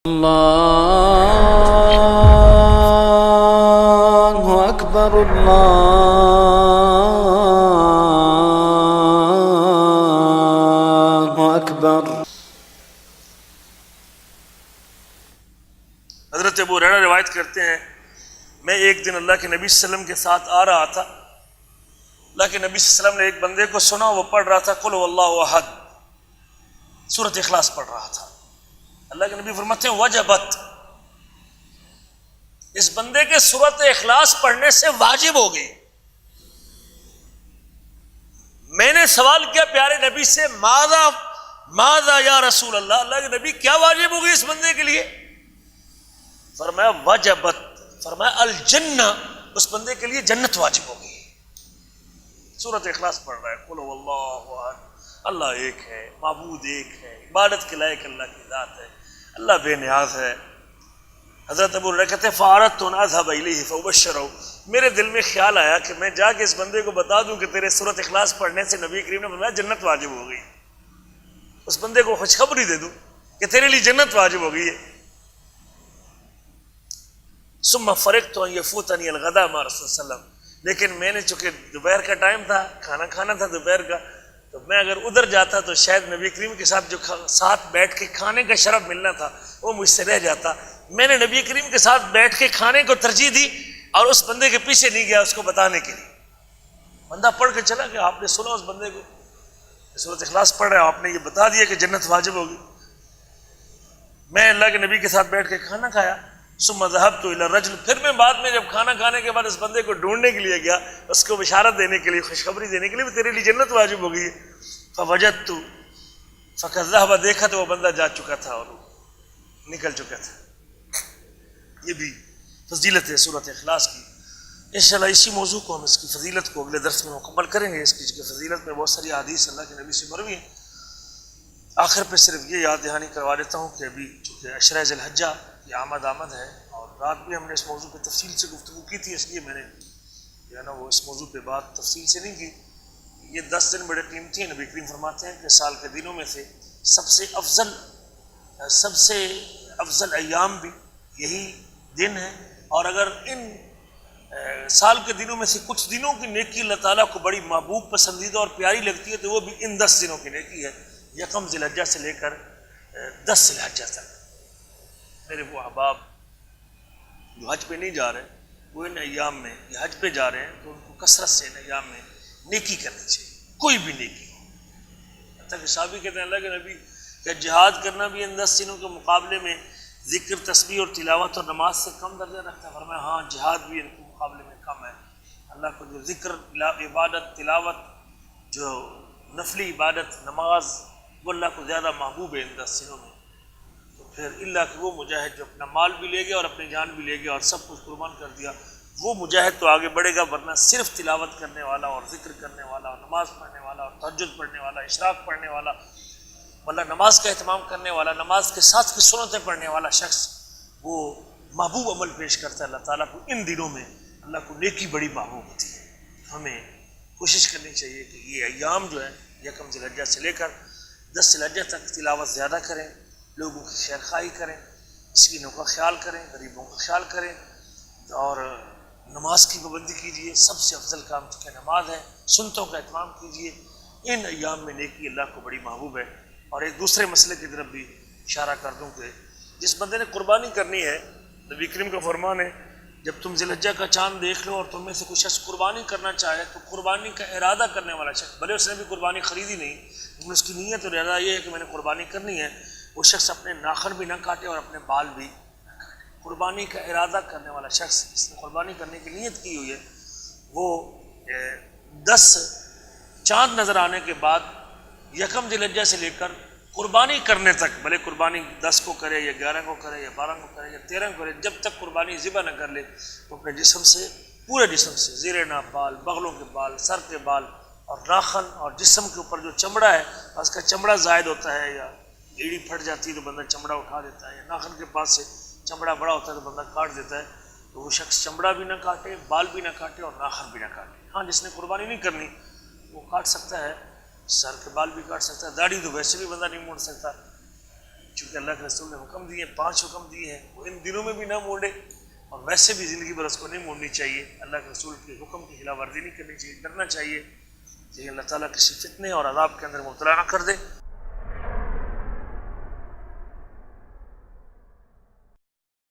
اللہ اکبر اللہ اکبر۔ حضرت ابو ہریرہ روایت کرتے ہیں، میں ایک دن اللہ کے نبی صلی اللہ علیہ وسلم کے ساتھ آ رہا تھا، اللہ کے نبی صلی اللہ علیہ وسلم نے ایک بندے کو سنا، وہ پڑھ رہا تھا قل هو اللہ احد، سورۃ اخلاص پڑھ رہا تھا۔ اللہ کے نبی فرماتے ہیں وجبت، اس بندے کے سورۃ اخلاص پڑھنے سے واجب ہو گئی۔ میں نے سوال کیا پیارے نبی سے، ماذا یا رسول اللہ، اللہ کے نبی کیا واجب ہو گئی اس بندے کے لیے؟ فرمایا وجبت، فرمایا الجنہ، اس بندے کے لیے جنت واجب ہو گئی۔ سورۃ اخلاص پڑھ رہا ہے، قل هو اللہ احد، اللہ ایک ہے، معبود ایک ہے، عبادت کے لائق اللہ کی ذات ہے، اللہ بے نیاز ہے۔ حضرت ابو ہریرہ کہتے ہیں فَأَرَدْتُ أَنْ أَذْهَبَ إِلَيْهِ فَأُبَشِّرَهُ، میرے دل میں خیال آیا کہ میں جا کے اس بندے کو بتا دوں کہ تیرے سورۃ اخلاص پڑھنے سے نبی کریم نے فرمایا جنت واجب ہو گئی، اس بندے کو خوشخبری دے دوں کہ تیرے لیے جنت واجب ہو گئی ہے۔ ثم فرغت ان يفوتني الغداء مع رسول صلی اللہ علیہ وسلم، لیکن میں نے چونکہ دوپہر کا ٹائم تھا، کھانا کھانا تھا دوپہر کا، تو میں اگر ادھر جاتا تو شاید نبی کریم کے ساتھ جو ساتھ بیٹھ کے کھانے کا شرف ملنا تھا وہ مجھ سے رہ جاتا۔ میں نے نبی کریم کے ساتھ بیٹھ کے کھانے کو ترجیح دی اور اس بندے کے پیچھے نہیں گیا اس کو بتانے کے لیے۔ بندہ پڑھ کے چلا کہ آپ نے سنا اس بندے کو سورۃ اخلاص پڑھ رہا ہے، آپ نے یہ بتا دیا کہ جنت واجب ہوگی۔ میں اللہ کے نبی کے ساتھ بیٹھ کے کھانا کھایا، ثم ذهبت الى الرجل، پھر میں بعد میں جب کھانا کھانے کے بعد اس بندے کو ڈھونڈنے کے لیے گیا، اس کو بشارت دینے کے لیے، خوشخبری دینے کے لیے تیرے لیے جنت واجب ہو گئی ہے۔ فوجدت فقد ذهب، دیکھا تو وہ بندہ جا چکا تھا اور نکل چکا تھا۔ یہ بھی فضیلت ہے سورۃ اخلاص کی۔ انشاءاللہ اسی موضوع کو ہم اس کی فضیلت کو اگلے درس میں مکمل کریں گے۔ اس کی فضیلت میں بہت ساری احادیث اللہ کے نبی سے مروی ہیں۔ آخر پہ صرف یہ یاد دہانی کروا دیتا ہوں کہ ابھی چونکہ عشرہ ذی الحجہ یہ آمد ہے، اور رات بھی ہم نے اس موضوع پہ تفصیل سے گفتگو کی تھی، اس لیے میں نے جو ہے نا وہ اس موضوع پہ بات تفصیل سے نہیں کی۔ یہ 10 دن بڑے قیمتی ہیں، نبی کریم فرماتے ہیں کہ سال کے دنوں میں سے سب سے افضل ایام بھی یہی دن ہے، اور اگر ان سال کے دنوں میں سے کچھ دنوں کی نیکی اللہ تعالیٰ کو بڑی محبوب، پسندیدہ اور پیاری لگتی ہے تو وہ بھی ان 10 دنوں کی نیکی ہے، یکم ذی الحجہ سے لے کر 10 ذی الحجہ تک۔ میرے وہ احباب جو حج پہ نہیں جا رہے وہ ان ایام میں یا حج پہ جا رہے ہیں تو ان کو کثرت سے ان ایام میں نیکی کرنی چاہیے، کوئی بھی نیکی ہو۔ حتیٰ کہ صحابی کہتے ہیں اللہ کے نبی کہ جہاد کرنا بھی ان 10 دنوں کے مقابلے میں ذکر، تسبیح اور تلاوت اور نماز سے کم درجہ رکھتا ہے؟ فرمایا ہاں، جہاد بھی ان کے مقابلے میں کم ہے۔ اللہ کو جو ذکر، عبادت، تلاوت، جو نفلی عبادت، نماز، وہ اللہ کو زیادہ محبوب ہے ان 10 دنوں میں۔ پھر اللہ کہ وہ مجاہد جو اپنا مال بھی لے گیا اور اپنی جان بھی لے گیا اور سب کچھ قربان کر دیا، وہ مجاہد تو آگے بڑھے گا، ورنہ صرف تلاوت کرنے والا اور ذکر کرنے والا اور نماز پڑھنے والا اور تہجد پڑھنے والا، اشراق پڑھنے والا، مطلب نماز کا اہتمام کرنے والا، نماز کے ساتھ کی سنتیں پڑھنے والا شخص وہ محبوب عمل پیش کرتا ہے اللہ تعالیٰ کو۔ ان دنوں میں اللہ کو نیکی بڑی محبوب ہوتی ہے۔ ہمیں کوشش کرنی چاہیے کہ یہ ایام جو ہے یکم ذی الحجہ سے لے کر 10 ذی الحجہ تک تلاوت زیادہ کریں، لوگوں کی خیر خواہی کریں، مسکینوں کا خیال کریں، غریبوں کا خیال کریں، اور نماز کی پابندی کیجیے۔ سب سے افضل کام چونکہ نماز ہے، سنتوں کا اہتمام کیجیے۔ ان ایام میں نیکی اللہ کو بڑی محبوب ہے۔ اور ایک دوسرے مسئلے کی طرف بھی اشارہ کر دوں کہ جس بندے نے قربانی کرنی ہے، نبی کریم کا فرمان ہے جب تم ذی الحجہ کا چاند دیکھ لو اور تم میں سے کچھ شخص قربانی کرنا چاہے تو قربانی کا ارادہ کرنے والا شخص، بھلے اس نے بھی قربانی خریدی نہیں لیکن اس کی نیت اور ارادہ یہ ہے کہ میں نے قربانی کرنی ہے، وہ شخص اپنے ناخن بھی نہ کاٹے اور اپنے بال بھی نہ کاٹے۔ قربانی کا ارادہ کرنے والا شخص جس نے قربانی کرنے کی نیت کی ہوئی ہے، وہ 10 چاند نظر آنے کے بعد یکم ذی الحجہ سے لے کر قربانی کرنے تک، بھلے قربانی 10 کو کرے یا 11 کو کرے یا 12 کو کرے یا 13 کو کرے، جب تک قربانی ذبح نہ کر لے تو اپنے جسم سے، پورے جسم سے، زیر ناف بال، بغلوں کے بال، سر کے بال اور ناخن اور جسم کے اوپر جو چمڑا ہے، اس کا چمڑا زائد ہوتا ہے یا ایڑی پھٹ جاتی ہے تو بندہ چمڑا اٹھا دیتا ہے، یا ناخن کے پاس سے چمڑا بڑا ہوتا ہے تو بندہ کاٹ دیتا ہے، تو وہ شخص چمڑا بھی نہ کاٹے، بال بھی نہ کاٹے اور ناخن بھی نہ کاٹے۔ ہاں، جس نے قربانی نہیں کرنی وہ کاٹ سکتا ہے، سر کے بال بھی کاٹ سکتا ہے، داڑھی تو ویسے بھی بندہ نہیں موڑ سکتا، چونکہ اللہ کے رسول نے حکم دیے 5 حکم دیے ہیں وہ ان دنوں میں بھی نہ موڑے اور ویسے بھی زندگی بھر اس کو نہیں موڑنی چاہیے. اللہ کے رسول کے حکم کی خلاف ورزی نہیں کرنی چاہیے, کرنا چاہیے کہ اللہ تعالیٰ کسی فتنے اور عذاب کے اندر مبتلا نہ کر دے.